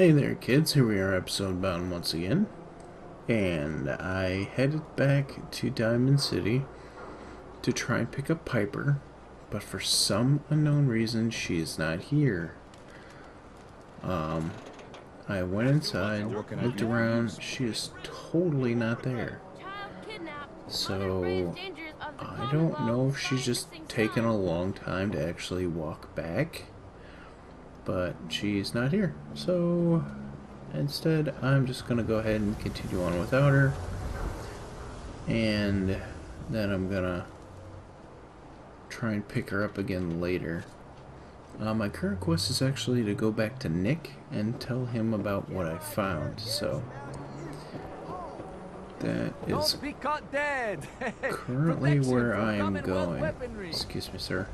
Hey there, kids. Here we are, episode bound once again. And I headed back to Diamond City to try and pick up Piper, but for some unknown reason, she is not here. I went inside, looked around, she is totally not there. So, I don't know if she's just taken a long time to actually walk back, but she's not here. So, instead, I'm just going to go ahead and continue on without her. And then I'm going to try and pick her up again later. My current quest is actually to go back to Nick and tell him about what I found. So, that is currently where I am going. Excuse me, sir.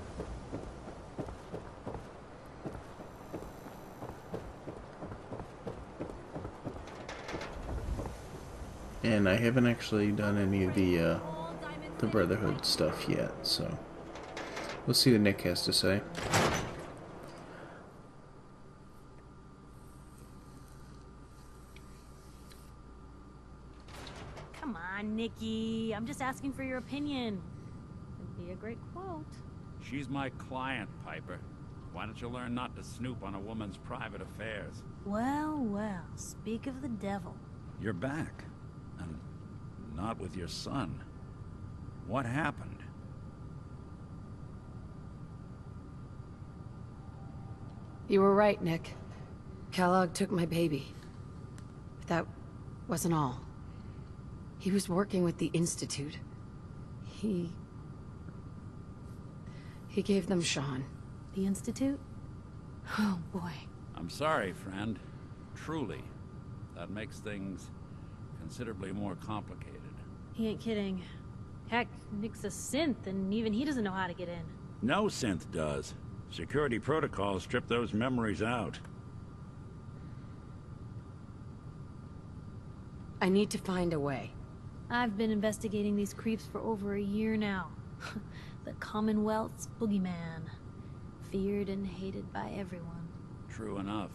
And I haven't actually done any of the Brotherhood stuff yet, so we'll see what Nick has to say. Come on, Nikki. I'm just asking for your opinion. It'd be a great quote. She's my client, Piper. Why don't you learn not to snoop on a woman's private affairs? Well, well, speak of the devil. You're back. And not with your son. What happened? You were right, Nick. Kellogg took my baby. But that wasn't all. He was working with the Institute. He gave them Sean. The Institute? Oh, boy. I'm sorry, friend. Truly. That makes things considerably more complicated. He ain't kidding. Heck, Nick's a synth, and even he doesn't know how to get in. No synth does. Security protocols strip those memories out. I need to find a way. I've been investigating these creeps for over a year now. The Commonwealth's boogeyman. Feared and hated by everyone. True enough.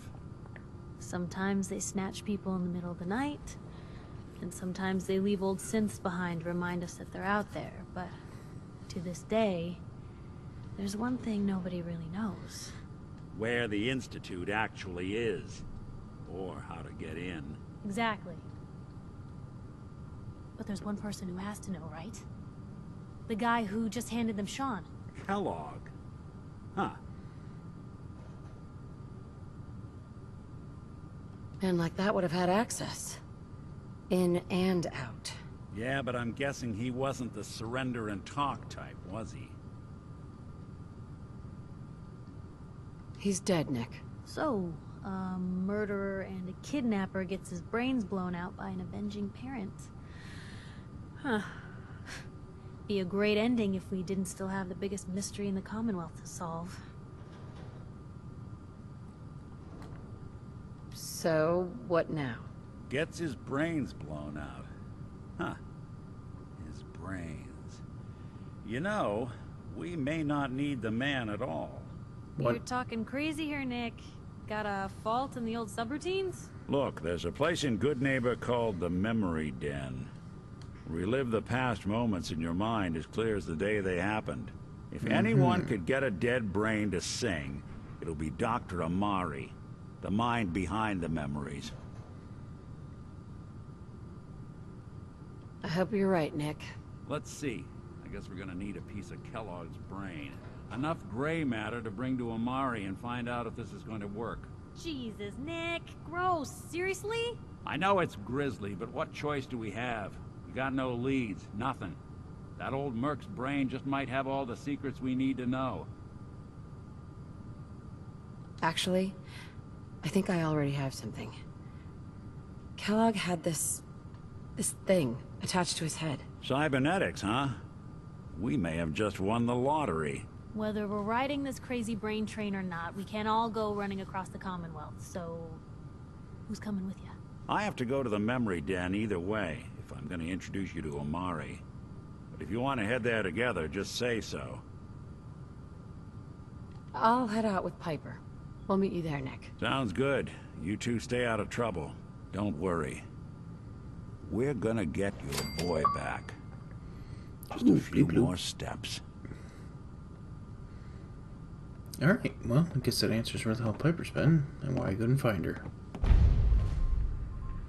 Sometimes they snatch people in the middle of the night, and sometimes they leave old synths behind to remind us that they're out there, but to this day, there's one thing nobody really knows. Where the Institute actually is. Or how to get in. Exactly. But there's one person who has to know, right? The guy who just handed them Sean. Kellogg. Huh. Man like that would have had access. In and out. Yeah, but I'm guessing he wasn't the surrender and talk type, was he? He's dead, Nick. So, a murderer and a kidnapper gets his brains blown out by an avenging parent. Huh. Be a great ending if we didn't still have the biggest mystery in the Commonwealth to solve. So, what now? Gets his brains blown out. Huh. His brains. You know, we may not need the man at all. What? You're talking crazy here, Nick. Got a fault in the old subroutines? Look, there's a place in Goodneighbor called the Memory Den. Relive the past moments in your mind as clear as the day they happened. If anyone could get a dead brain to sing, it'll be Dr. Amari, the mind behind the memories. I hope you're right, Nick. Let's see. I guess we're gonna need a piece of Kellogg's brain. Enough gray matter to bring to Amari and find out if this is going to work. Jesus, Nick. Gross. Seriously? I know it's grisly, but what choice do we have? We got no leads, nothing. That old Merc's brain just might have all the secrets we need to know. Actually, I think I already have something. Kellogg had this thing attached to his head. Cybernetics, huh? We may have just won the lottery. Whether we're riding this crazy brain train or not, we can't all go running across the Commonwealth, so... who's coming with you? I have to go to the Memory Den either way, if I'm going to introduce you to Amari. But if you want to head there together, just say so. I'll head out with Piper. We'll meet you there, Nick. Sounds good. You two stay out of trouble. Don't worry. We're gonna get your boy back. Just a few more steps. Alright, well, I guess that answers where the hell Piper's been and why I couldn't find her.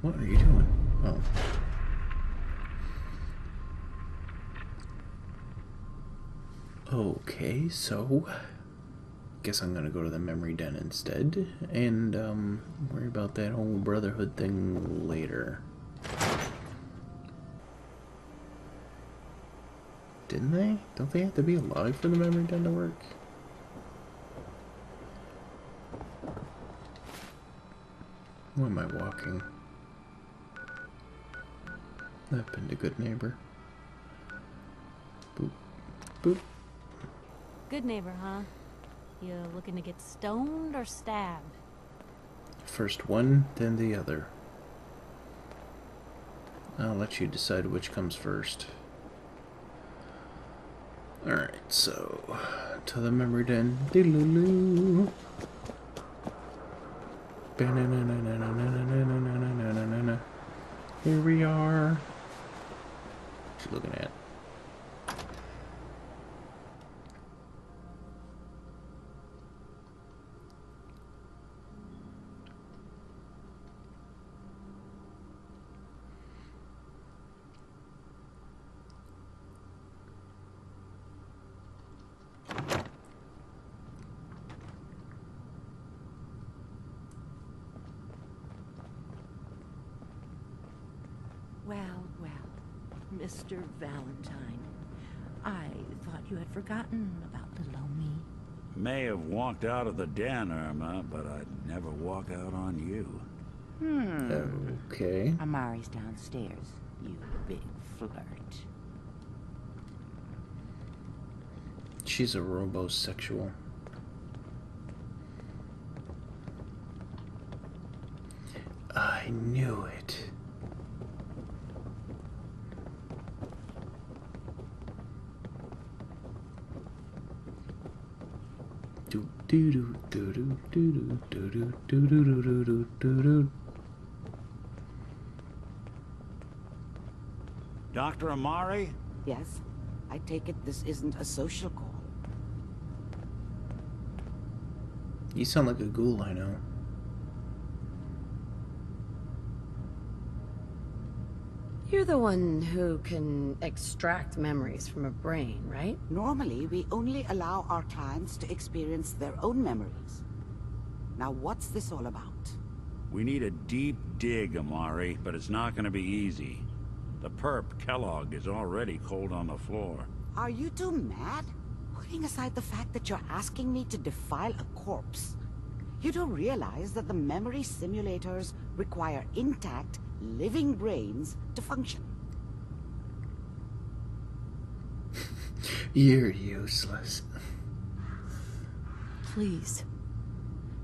What are you doing? Oh. Okay, so guess I'm gonna go to the memory den instead and worry about that whole brotherhood thing later. Didn't they? Don't they have to be alive for the memory den to work? Why am I walking? I've been a good neighbor. Boop. Boop. Good neighbor, huh? You looking to get stoned or stabbed? First one, then the other. I'll let you decide which comes first. Alright, so to the memory den. Doodaloo. Here we are. What you looking at? Well, Mr. Valentine. I thought you had forgotten about little old me. May have walked out of the den, Irma, but I'd never walk out on you. Okay. Amari's downstairs, you big flirt. She's a robosexual. I knew it. Do do do do do do do do do do do do do do. Dr. Amari? Yes, I take it this isn't a social call. You sound like a ghoul I know. You're the one who can extract memories from a brain, right? Normally, we only allow our clients to experience their own memories. Now, what's this all about? We need a deep dig, Amari, but it's not gonna be easy. The perp, Kellogg, is already cold on the floor. Are you two mad? Putting aside the fact that you're asking me to defile a corpse, you don't realize that the memory simulators require intact, living brains to function. You're useless. Please.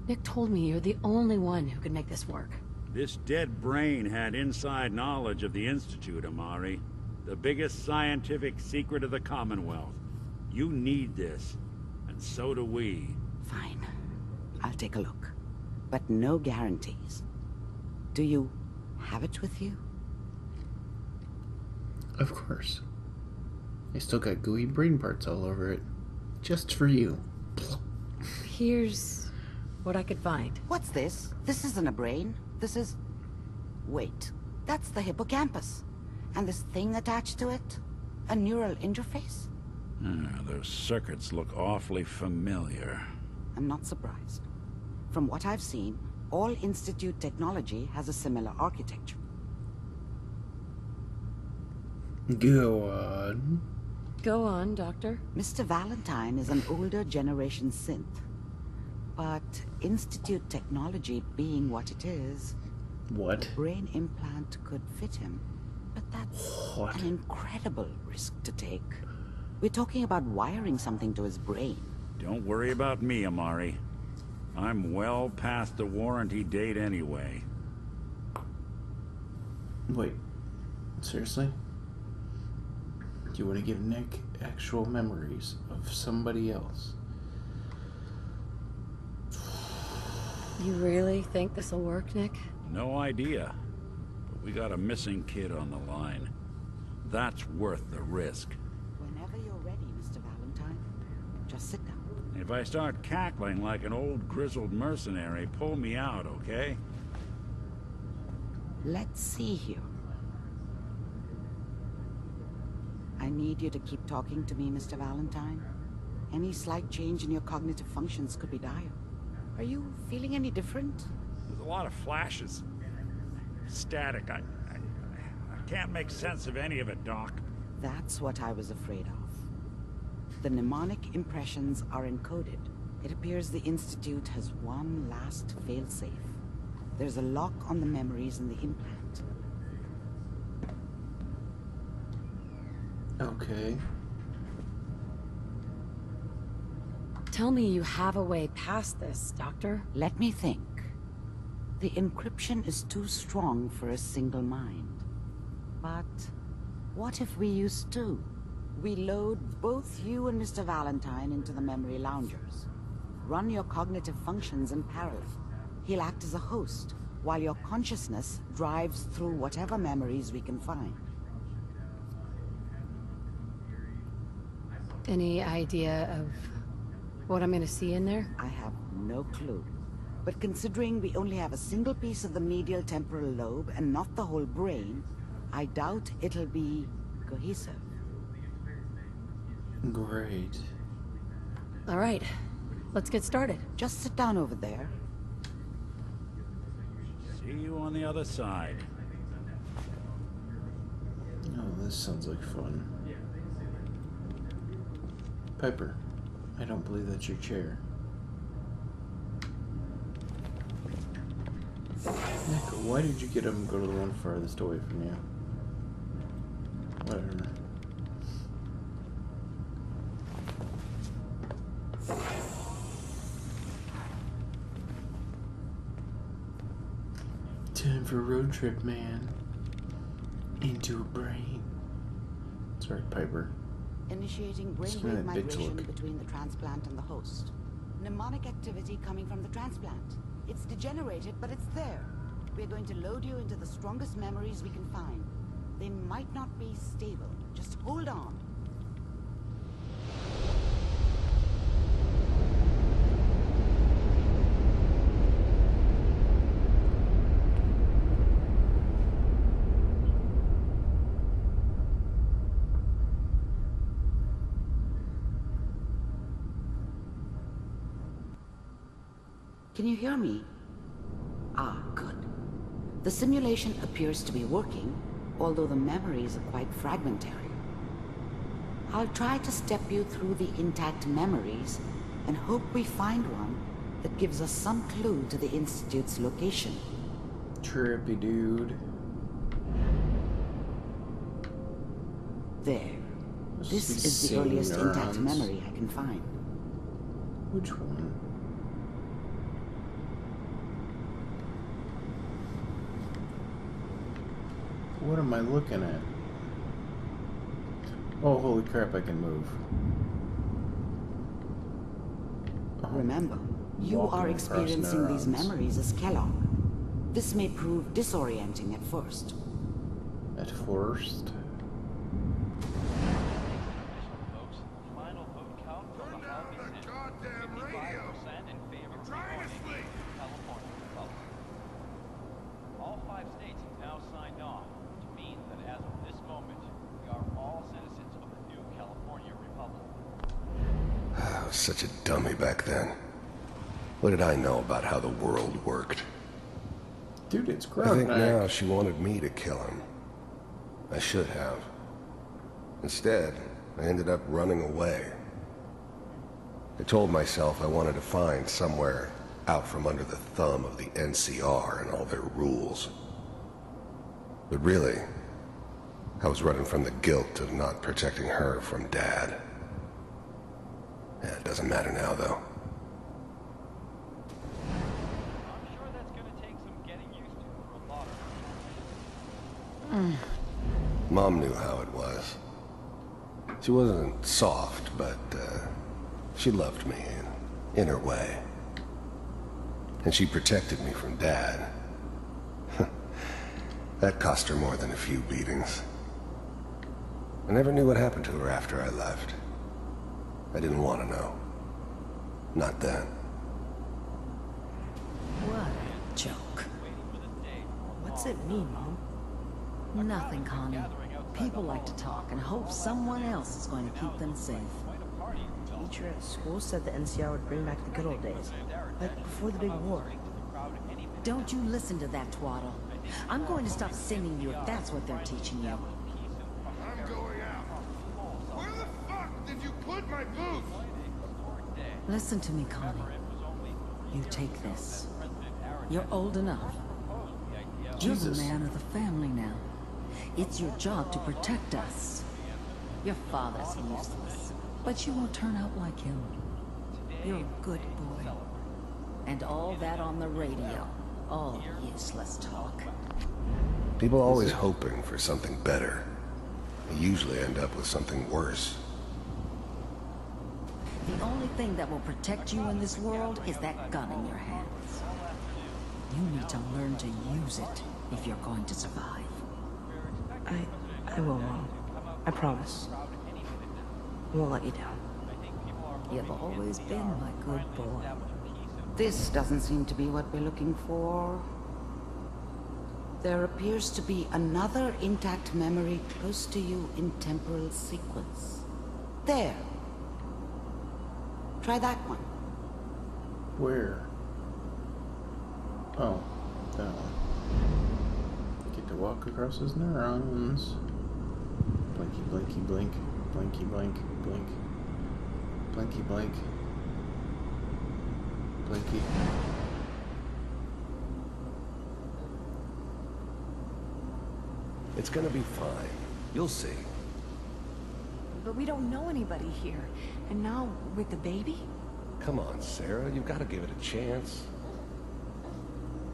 Nick told me you're the only one who can make this work. This dead brain had inside knowledge of the Institute, Amari. The biggest scientific secret of the Commonwealth. You need this, and so do we. Fine. I'll take a look. But no guarantees. Do you have it with you? Of course. I still got gooey brain parts all over it. Just for you. Here's what I could find. What's this? This isn't a brain. This is... Wait. That's the hippocampus. And this thing attached to it? A neural interface? Those circuits look awfully familiar. I'm not surprised. From what I've seen, all Institute technology has a similar architecture. Go on. Go on, Doctor. Mr. Valentine is an older generation synth. But Institute technology being what it is, What? a brain implant could fit him. But that's What? an incredible risk to take. We're talking about wiring something to his brain. Don't worry about me, Amari. I'm well past the warranty date anyway. Wait. Seriously? Do you want to give Nick actual memories of somebody else? You really think this'll work, Nick? No idea. But we got a missing kid on the line. That's worth the risk. Whenever you're ready, Mr. Valentine, just sit down. If I start cackling like an old grizzled mercenary, pull me out, okay? Let's see here. I need you to keep talking to me, Mr. Valentine. Any slight change in your cognitive functions could be dire. Are you feeling any different? There's a lot of flashes. Static. I can't make sense of any of it, Doc. That's what I was afraid of. The mnemonic impressions are encoded. It appears the Institute has one last failsafe. There's a lock on the memories in the implant. Okay. Tell me you have a way past this, Doctor. Let me think. The encryption is too strong for a single mind. But what if we use two? We load both you and Mr. Valentine into the memory loungers. Run your cognitive functions in parallel. He'll act as a host, while your consciousness drives through whatever memories we can find. Any idea of what I'm gonna see in there? I have no clue. But considering we only have a single piece of the medial temporal lobe and not the whole brain, I doubt it'll be cohesive. Great. All right, let's get started. Just sit down over there. See you on the other side. Oh, this sounds like fun. Piper, I don't believe that's your chair. Nick, why did you get up and go to the one farthest away from you? Whatever. Time for a road trip, man. Into a brain. Sorry, Piper. Initiating Smell brainwave that big migration look. between the transplant and the host. Mnemonic activity coming from the transplant. It's degenerated, but it's there. We're going to load you into the strongest memories we can find. They might not be stable. Just hold on. Can you hear me? Ah, good. The simulation appears to be working, although the memories are quite fragmentary. I'll try to step you through the intact memories and hope we find one that gives us some clue to the Institute's location. Trippy dude. There. This This is is the sane earliest intact neurons. memory I can find. Which one? What am I looking at? Oh, holy crap, I can move. Oh, Remember, you walking are across experiencing these neurons. memories as Kellogg. This may prove disorienting at first. At first. Final vote count from the House is in 55% in favor of rejoining California Republic. All 5 states have now signed on, which means that as of this moment, we are all citizens of the new California Republic. I was such a dummy back then. What did I know about how the world worked? Dude, it's I think now Groundhog. she wanted me to kill him. I should have. Instead, I ended up running away. I told myself I wanted to find somewhere out from under the thumb of the NCR and all their rules. But really, I was running from the guilt of not protecting her from Dad. Yeah, it doesn't matter now, though. I'm sure that's going to take some getting used to for a lot of Mom knew how it was. She wasn't soft, but she loved me in her way. And she protected me from Dad. That cost her more than a few beatings. I never knew what happened to her after I left. I didn't want to know. Not then. What a joke. What's it mean, Mom? Nothing, Connie. People like to talk and hope someone else is going to keep them safe. Teacher at school said the NCR would bring back the good old days. Like before the big war. Don't you listen to that twaddle. I'm going to stop singing you if that's what they're teaching you. I'm going out. Where the fuck did you put my boots? Listen to me, Connie. You take this. You're old enough. You're the man of the family now. It's your job to protect us. Your father's useless, but you won't turn out like him. You're a good boy. And all that on the radio. All useless talk. People always hoping for something better. They usually end up with something worse. The only thing that will protect you in this world is that gun in your hands. You need to learn to use it if you're going to survive. I will, Mom. I promise. I won't let you down. You've always been my good boy. This doesn't seem to be what we're looking for. There appears to be another intact memory close to you in temporal sequence. There. Try that one. Where? Oh, that one. Get to walk across his neurons. Blinky, blinky, blink. Blinky, blink, blink. Blinky, blink. Blinky. It's gonna be fine. You'll see. But we don't know anybody here. And now, with the baby? Come on, Sarah. You've got to give it a chance.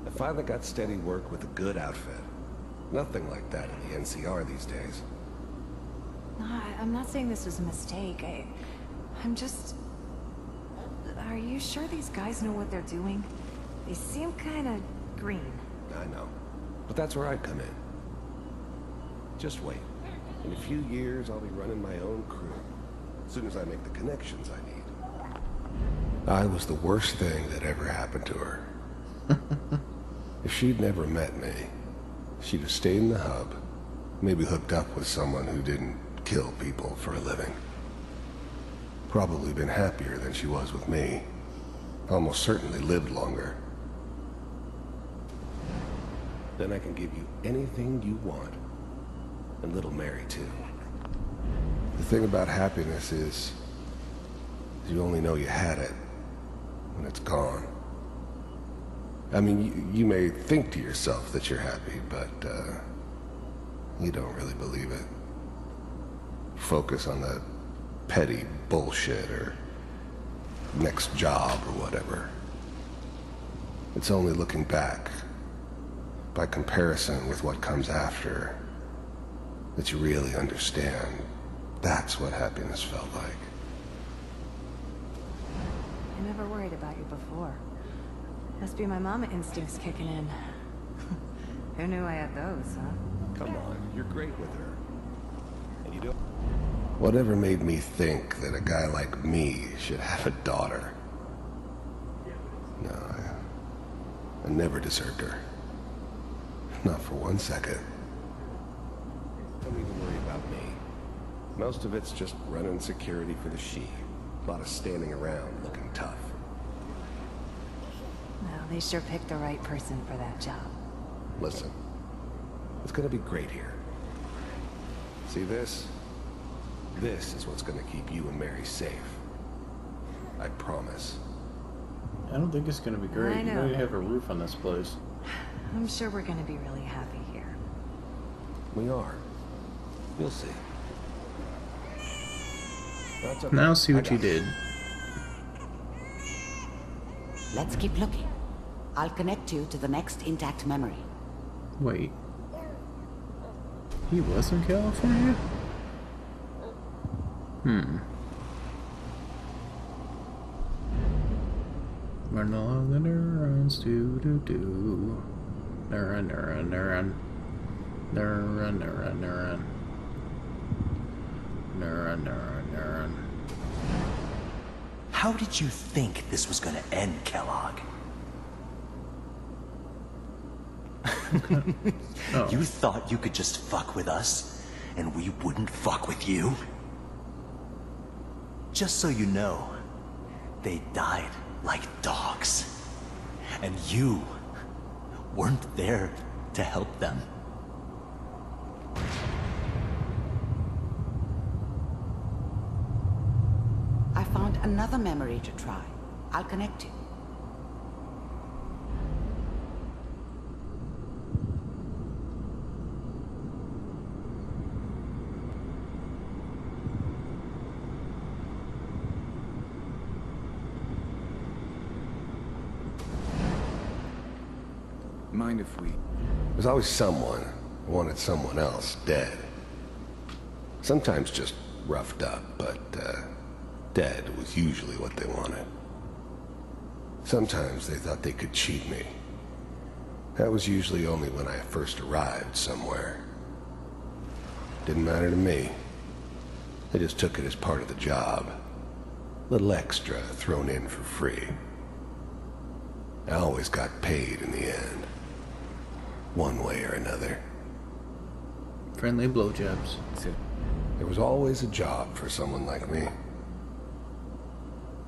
I finally got steady work with a good outfit. Nothing like that in the NCR these days. No, I'm not saying this was a mistake. I'm just... Are you sure these guys know what they're doing? They seem kind of green. I know. But that's where I come in. Just wait. In a few years, I'll be running my own crew. As soon as I make the connections I need. I was the worst thing that ever happened to her. If she'd never met me, she'd have stayed in the hub, maybe hooked up with someone who didn't kill people for a living. Probably been happier than she was with me. Almost certainly lived longer. Then I can give you anything you want. And little Mary, too. The thing about happiness is you only know you had it when it's gone. I mean, you may think to yourself that you're happy, but you don't really believe it. Focus on the petty bullshit or next job or whatever. It's only looking back, by comparison with what comes after, that you really understand that's what happiness felt like. I never worried about you before. Must be my mama instincts kicking in. Who knew I had those, huh? Come on, you're great with her. And you don't... Whatever made me think that a guy like me should have a daughter? No, I never deserved her. Not for 1 second. Don't even worry about me. Most of it's just running security for the she. A lot of standing around looking tough. Well, they sure picked the right person for that job. Listen, it's gonna be great here. See this? This is what's gonna keep you and Mary safe. I promise. I don't think it's gonna be great. I know. You don't even have a roof on this place. I'm sure we're gonna be really happy here. We are. You'll see. That's okay. Now see what I you got it. did. Let's keep looking. I'll connect you to the next intact memory. Wait. He was in California? Run along the neurons, do. Neuron. How did you think this was gonna end, Kellogg? Oh. You thought you could just fuck with us, and we wouldn't fuck with you? Just so you know, they died like dogs. And you weren't there to help them. I found another memory to try. I'll connect you. Mind if we... There's always someone who wanted someone else dead. Sometimes just roughed up, but dead was usually what they wanted. Sometimes they thought they could cheat me. That was usually only when I first arrived somewhere. Didn't matter to me. They just took it as part of the job. Little extra thrown in for free. I always got paid in the end. One way or another. Friendly blowjobs. There was always a job for someone like me.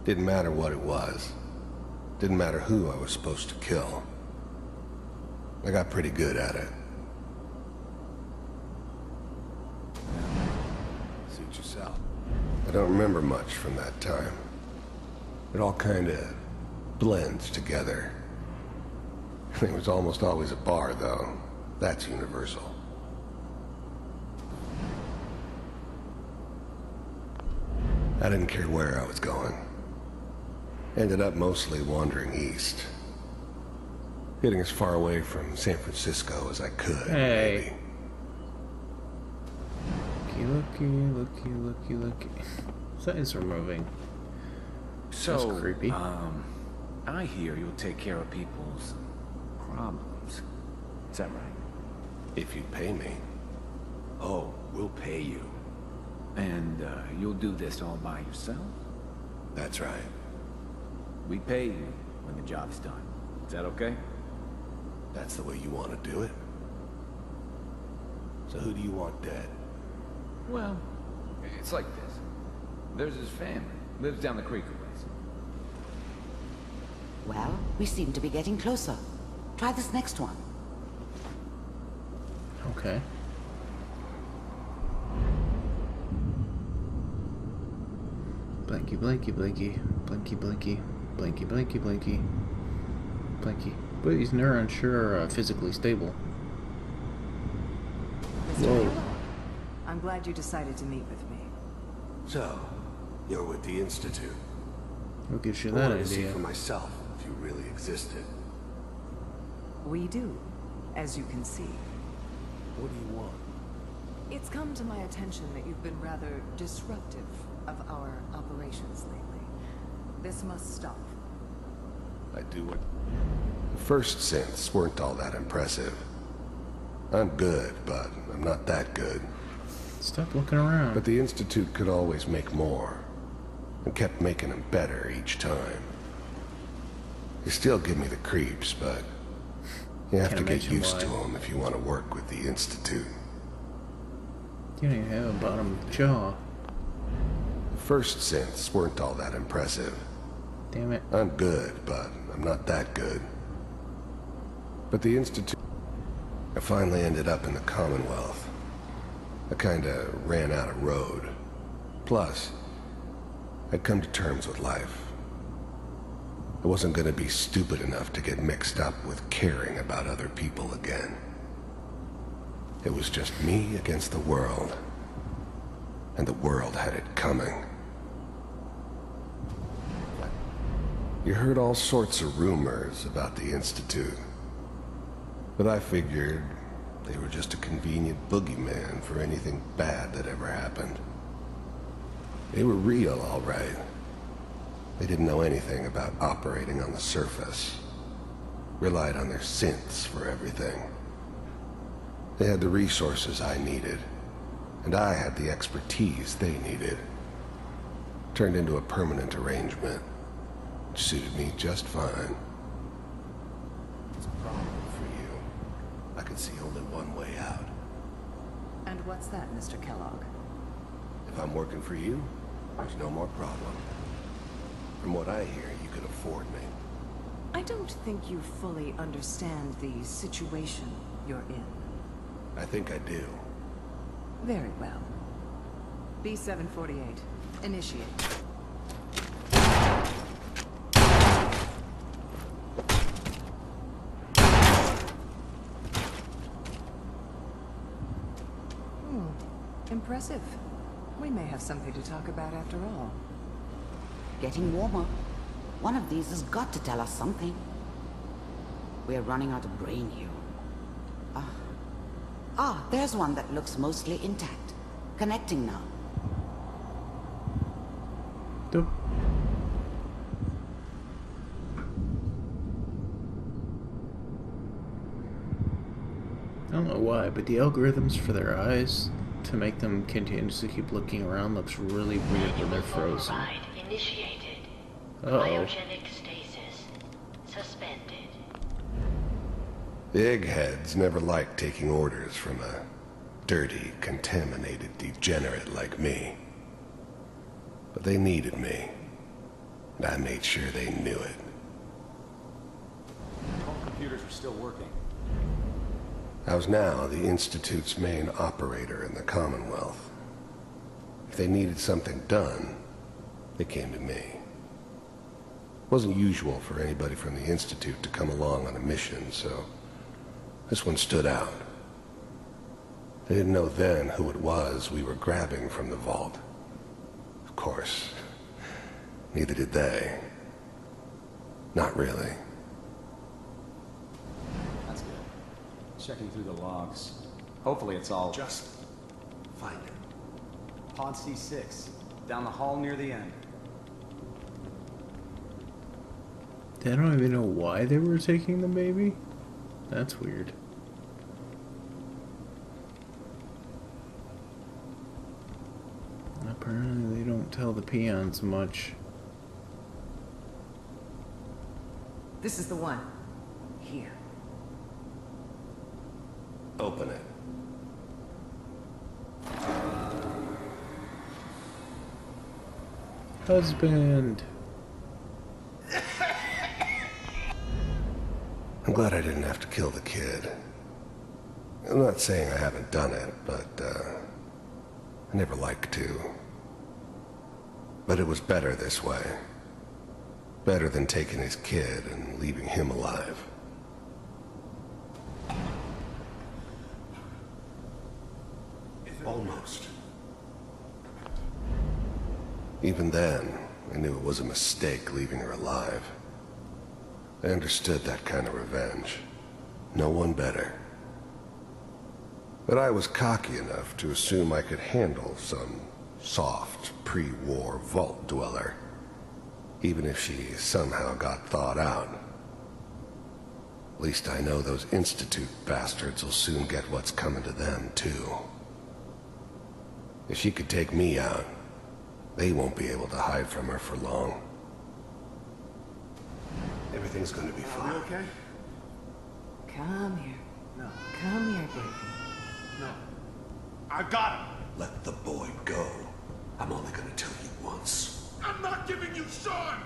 Didn't matter what it was. Didn't matter who I was supposed to kill. I got pretty good at it. Suit yourself. I don't remember much from that time. It all kinda blends together. There was almost always a bar, though. That's universal. I didn't care where I was going. Ended up mostly wandering east. Getting as far away from San Francisco as I could, Hey. maybe. Looky. Something's removing. So, That's creepy. I hear you'll take care of people's problems. Is that right? If you'd pay me. Oh, we'll pay you. And, you'll do this all by yourself? That's right. We pay you when the job's done. Is that okay? That's the way you want to do it. So who do you want dead? Well, it's like this. There's his family. Lives down the creek a ways. Well, we seem to be getting closer. Try this next one. Okay. Blanky. But these neurons sure are physically stable. Mr. Whoa. Kellogg, I'm glad you decided to meet with me. So, you're with the Institute. What gives you I that wanted to see idea? for myself if you really existed. We do, as you can see. What do you want? It's come to my attention that you've been rather disruptive of our operations lately. This must stop. I do what... The first synths weren't all that impressive. I'm good, but I'm not that good. Stop looking around. But the Institute could always make more, and kept making them better each time. They still give me the creeps, but you have Can't to get imagine used to why. them if you want to work with the Institute. You don't even have a bottom jaw. The first synths weren't all that impressive. Damn it. I'm good, but I'm not that good. But the Institute... I finally ended up in the Commonwealth. I kinda ran out of road. Plus, I'd come to terms with life. I wasn't gonna be stupid enough to get mixed up with caring about other people again. It was just me against the world. And the world had it coming. You heard all sorts of rumors about the Institute. But I figured they were just a convenient boogeyman for anything bad that ever happened. They were real, all right. They didn't know anything about operating on the surface. Relied on their synths for everything. They had the resources I needed, and I had the expertise they needed. Turned into a permanent arrangement, which suited me just fine. It's a problem for you. I could see only one way out. And what's that, Mr. Kellogg? If I'm working for you, there's no more problem. From what I hear, you could afford me. I don't think you fully understand the situation you're in. I think I do. Very well. B-748. Initiate. Impressive. We may have something to talk about after all. Getting warmer. One of these has got to tell us something. We're running out of brain here. There's one that looks mostly intact. Connecting now. Dope. I don't know why, but the algorithms for their eyes to make them continuously keep looking around looks really weird when they're frozen. Initiated. Uh-oh. Cryogenic stasis suspended. The eggheads never liked taking orders from a dirty, contaminated degenerate like me. But they needed me, and I made sure they knew it. All computers are still working. I was now the Institute's main operator in the Commonwealth. If they needed something done, they came to me. It wasn't usual for anybody from the Institute to come along on a mission, so this one stood out. They didn't know then who it was we were grabbing from the vault. Of course, neither did they. Not really. That's good. Checking through the logs. Hopefully it's all... Just find it. Pod C6. Down the hall near the end. They don't even know why they were taking the baby? That's weird. Apparently they don't tell the peons much. This is the one. Here. Open it. Husband. I'm glad I didn't have to kill the kid. I'm not saying I haven't done it, but, I never liked to. But it was better this way. Better than taking his kid and leaving him alive. Almost. Even then, I knew it was a mistake leaving her alive. I understood that kind of revenge. No one better. But I was cocky enough to assume I could handle some soft, pre-war vault dweller, even if she somehow got thawed out. At least I know those Institute bastards will soon get what's coming to them, too. If she could take me out, they won't be able to hide from her for long. Everything's gonna be fine. Are we okay? Come here. No. Come here, baby. No. I got him! Let the boy go. I'm only gonna tell you once. I'm not giving you Sean!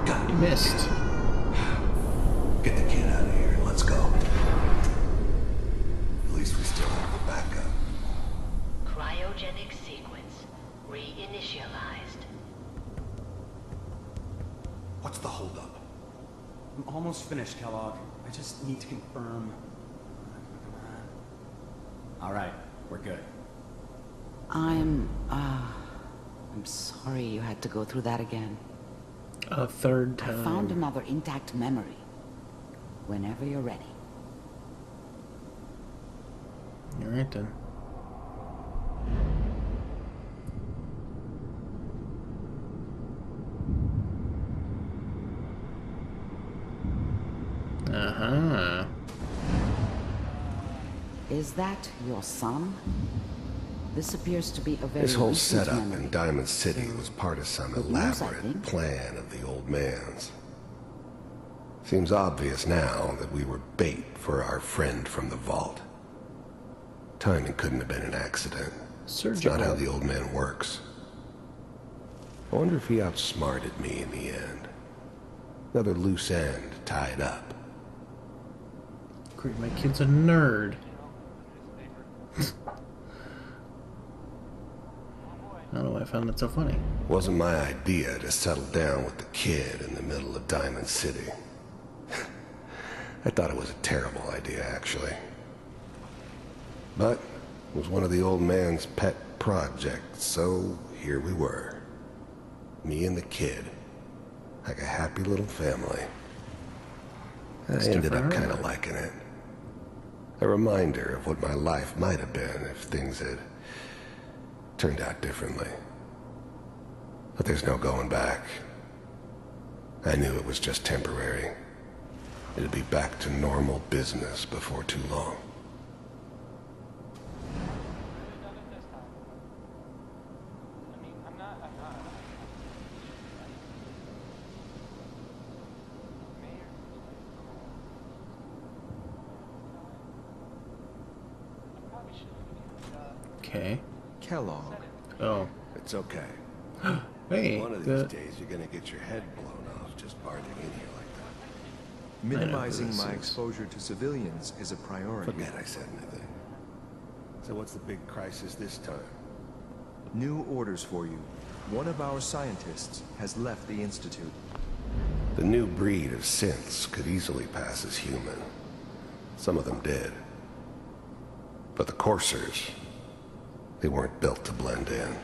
Got You missed. Get the kid out of here. Let's go. At least we still have the backup. Cryogenic sequence reinitialized. What's the holdup? I'm almost finished, Kellogg. I just need to confirm. All right, we're good. I'm sorry you had to go through that again. A third time. I found another intact memory. Whenever you're ready. Alright then. Uh-huh. Is that your son? This appears to be a very This whole recent setup memory. in Diamond City was part of some Good news, I elaborate think. plan of the old man's. Seems obvious now that we were bait for our friend from the vault. Timing couldn't have been an accident. It's not how the old man works. I wonder if he outsmarted me in the end. Another loose end tied up. Great, my kid's a nerd. I don't know why I found that so funny. Wasn't my idea to settle down with the kid in the middle of Diamond City. I thought it was a terrible idea, actually. But it was one of the old man's pet projects, so here we were. Me and the kid. Like a happy little family. I ended up kind of liking it. A reminder of what my life might have been if things had turned out differently. But there's no going back. I knew it was just temporary. It'd be back to normal business before too long. Okay. Kellogg. Oh. It's okay. Hey. One of these days you're gonna get your head blown off just barging in here like that. Minimizing my exposure to civilians is a priority. Forget I said anything. So what's the big crisis this time? New orders for you. One of our scientists has left the Institute. The new breed of synths could easily pass as human. Some of them did. But the coursers, they weren't built to blend in.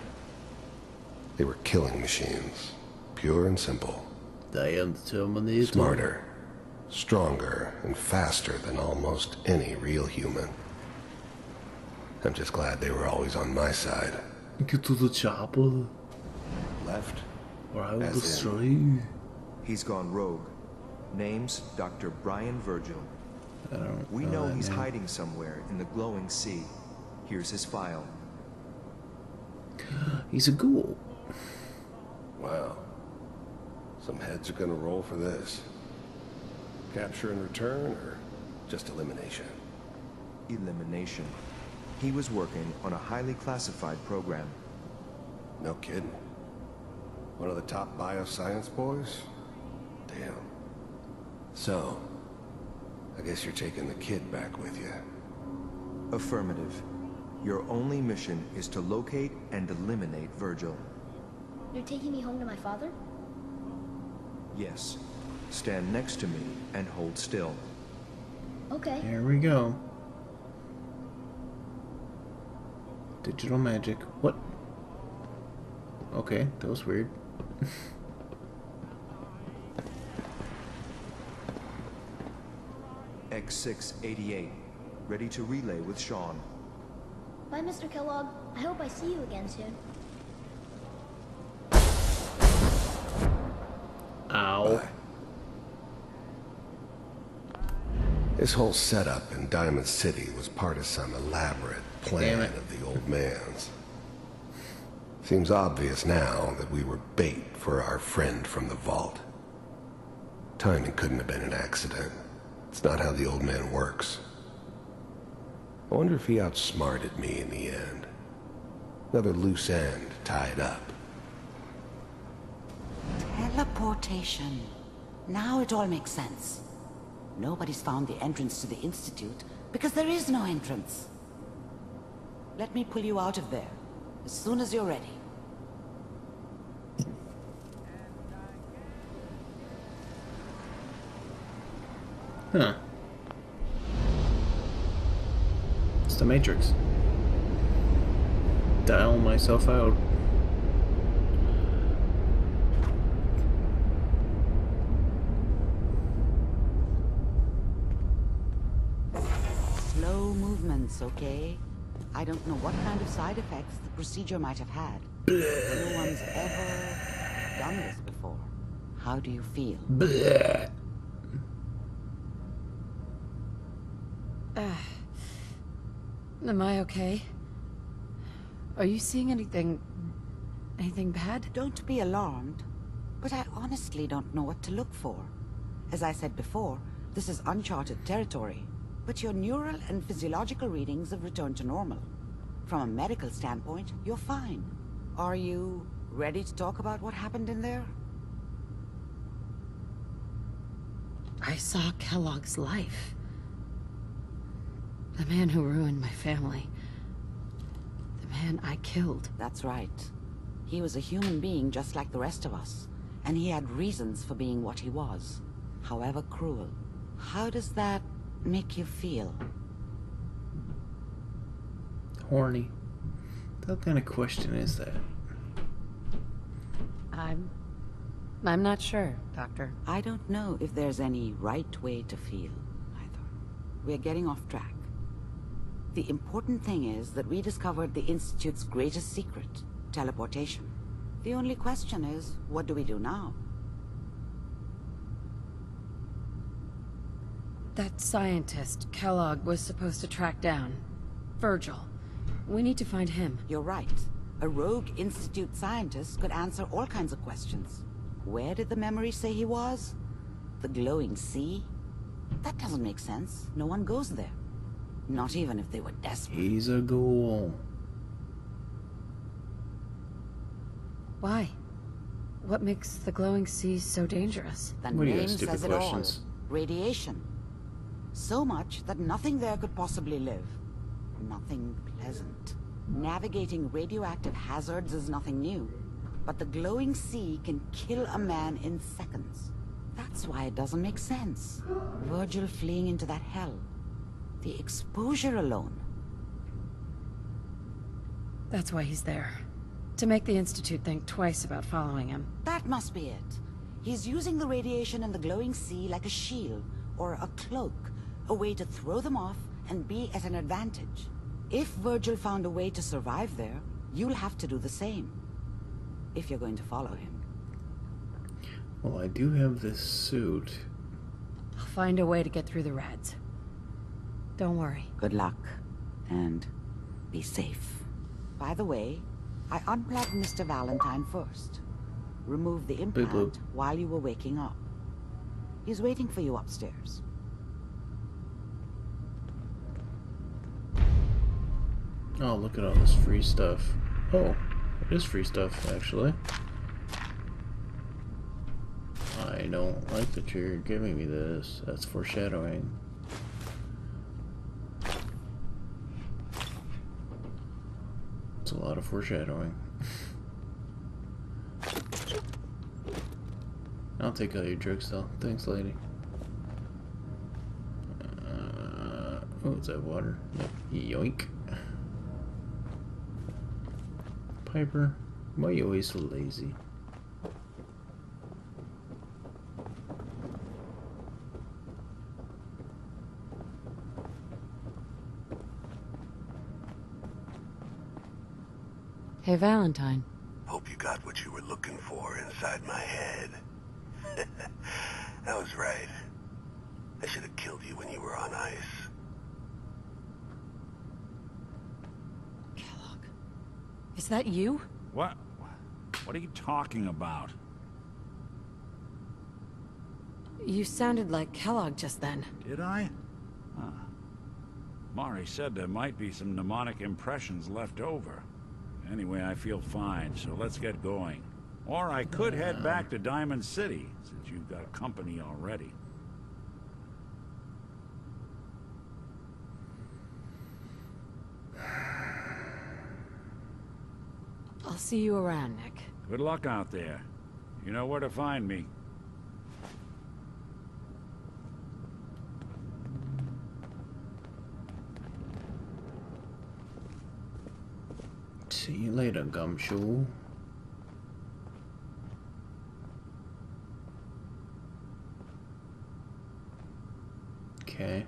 They were killing machines, pure and simple. Smarter, stronger, and faster than almost any real human. I'm just glad they were always on my side. Get to the chopper. Left? Or I will As destroy in- you. He's gone rogue. Name's Dr. Brian Virgil. I don't We know that he's name. hiding somewhere in the glowing sea. Here's his file. He's a ghoul. Wow. Some heads are gonna roll for this. Capture and return, or just elimination? Elimination. He was working on a highly classified program. No kidding. One of the top bioscience boys? Damn. So, I guess you're taking the kid back with you. Affirmative. Your only mission is to locate and eliminate Virgil. You're taking me home to my father? Yes. Stand next to me and hold still. Okay. Here we go. Digital magic. What? Okay, that was weird. X688. Ready to relay with Sean. Bye, Mr. Kellogg. I hope I see you again soon. Ow. Bye. This whole setup in Diamond City was part of some elaborate plan of the old man's. Seems obvious now that we were bait for our friend from the vault. Timing couldn't have been an accident. It's not how the old man works. I wonder if he outsmarted me in the end. Another loose end tied up. Teleportation. Now it all makes sense. Nobody's found the entrance to the Institute because there is no entrance. Let me pull you out of there as soon as you're ready. Huh. It's the Matrix. Dial myself out. Slow movements, okay? I don't know what kind of side effects the procedure might have had. No one's ever done this before. How do you feel? Am I okay? Are you seeing anything bad? Don't be alarmed, but I honestly don't know what to look for. As I said before, this is uncharted territory, but your neural and physiological readings have returned to normal. From a medical standpoint, you're fine. Are you ready to talk about what happened in there? I saw Kellogg's life. The man who ruined my family. The man I killed. That's right. He was a human being just like the rest of us, and he had reasons for being what he was, however cruel. How does that make you feel? Horny. What kind of question is that? I'm not sure, Doctor. I don't know if there's any right way to feel, either. We're getting off track. The important thing is that we discovered the Institute's greatest secret, teleportation. The only question is, what do we do now? That scientist Kellogg was supposed to track down. Virgil. We need to find him. You're right. A rogue Institute scientist could answer all kinds of questions. Where did the memory say he was? The glowing sea? That doesn't make sense. No one goes there. Not even if they were desperate. He's a ghoul. Why? What makes the glowing sea so dangerous? The name says it all. Radiation. So much that nothing there could possibly live. Nothing pleasant. Navigating radioactive hazards is nothing new. But the glowing sea can kill a man in seconds. That's why it doesn't make sense. Virgil fleeing into that hell. The exposure alone. That's why he's there. To make the Institute think twice about following him. That must be it. He's using the radiation in the glowing sea like a shield, or a cloak. A way to throw them off and be at an advantage. If Virgil found a way to survive there, you'll have to do the same. If you're going to follow him. Well, I do have this suit. I'll find a way to get through the rats. Don't worry. Good luck. And be safe. By the way, I unplugged Mr. Valentine first. Removed the implant while you were waking up. He's waiting for you upstairs. Oh, look at all this free stuff. Oh, it is free stuff, actually. I don't like that you're giving me this. That's foreshadowing. It's a lot of foreshadowing. I'll take all your drugs, though. Thanks, lady. Oh, is that water? Yep. Yoink. Piper, why are you always so lazy? Hey, Valentine. Hope you got what you were looking for inside my head. I was right. I should have killed you when you were on ice. Is that you? What? What are you talking about? You sounded like Kellogg just then. Did I? Huh. Mari said there might be some mnemonic impressions left over. Anyway, I feel fine, so let's get going. Or I could head back to Diamond City, since you've got company already. I'll see you around, Nick. Good luck out there. You know where to find me. See you later, Gumshoe. Okay.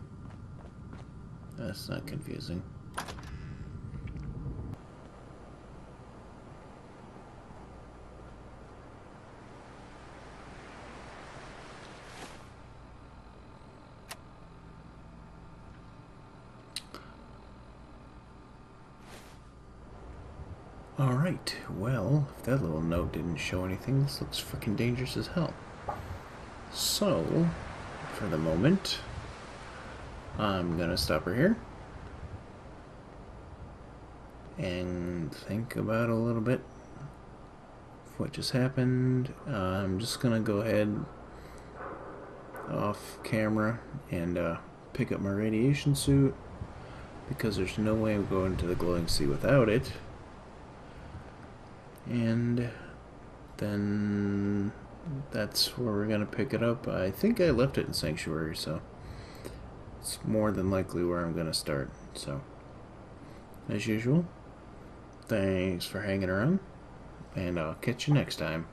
That's not confusing. Alright, well, if that little note didn't show anything, this looks freaking dangerous as hell. So, for the moment, I'm gonna stop her here and think about a little bit of what just happened. I'm just gonna go ahead off camera and pick up my radiation suit, because there's no way I'm going to the glowing sea without it. And then that's where we're gonna pick it up. I think I left it in Sanctuary, so it's more than likely where I'm gonna start. So, as usual, thanks for hanging around, and I'll catch you next time.